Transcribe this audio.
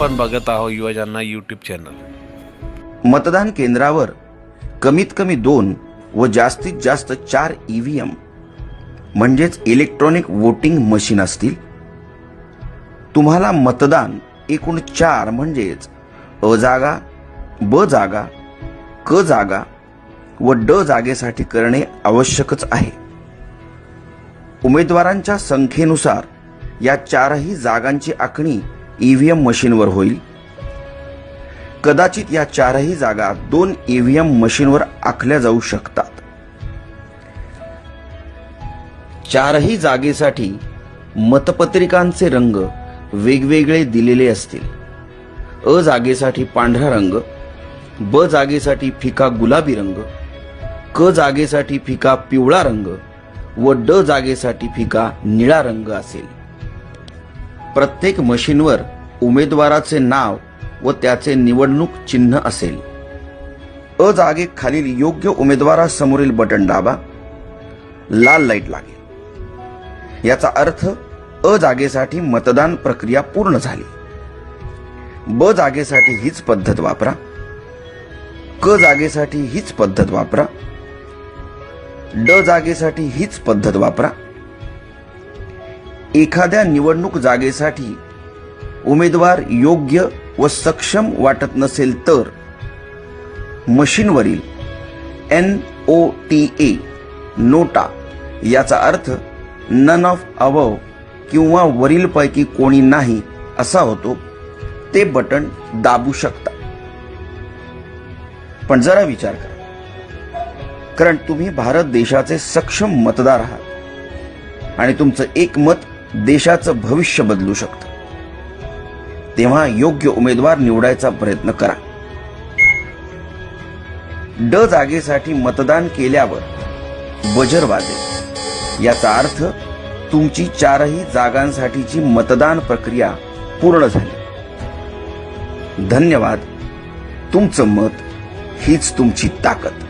आपण बघत आहोत युवजन यूट्यूब चॅनल। मतदान केंद्रावर कमीत कमी 2 व जास्तीत जास्त 4 ईव्हीएम म्हणजेच इलेक्ट्रॉनिक वोटिंग मशीन असतील। तुम्हाला मतदान एकूण 4 म्हणजेच अ जागा, ब जागा, क जागा व ड जागेसाठी करणे आवश्यकच आहे। उमेदवारांच्या संख्येनुसार या 4ही जागांची आखणी ईव्हीएम मशीनवर होईल। कदाचित या 4ही जागा 2 ईव्हीएम मशीनवर आखल्या जाऊ शकतात। 4ही जागेसाठी मतपत्रिकांचे रंग वेगवेगळे दिलेले असतील। अ जागेसाठी पांढरा रंग, ब जागेसाठी फिका गुलाबी रंग, क जागेसाठी फिका पिवळा रंग व ड जागेसाठी फिका निळा रंग असेल। प्रत्येक मशीनवर उमेदवाराचे नाव व त्याचे निवडणूक चिन्ह असेल। अ जागेखालील योग्य उमेदवारासमोरील बटन दाबा, लाल लाईट लागेल। याचा अर्थ अ जागेसाठी मतदान प्रक्रिया पूर्ण झाली। ब जागेसाठी हीच पद्धत वापरा, क जागेसाठी हीच पद्धत वापरा, ड जागेसाठी हीच पद्धत वापरा। एखाद्या निवडणूक जागेसाठी उमेदवार योग्य व सक्षम वाटत नसेल तर मशीनवरील NOTA नोटा याचा अर्थ नन ऑफ अबव किंवा वरीलपैकी कोणी नाही असा होतो, ते बटन दाबू शकता। पण जरा विचार करा, कारण तुम्ही भारत देशाचे सक्षम मतदार आहात आणि तुमचं एक मत देशाचं भविष्य बदलू शकतं। तेव्हा योग्य उमेदवार निवडायचा प्रयत्न करा। ड जागेसाठी मतदान केल्यावर बजर वाजेल, याचा अर्थ तुमची 4ही जागांसाठीची मतदान प्रक्रिया पूर्ण झाली। धन्यवाद। तुमचं मत हीच तुमची ताकद।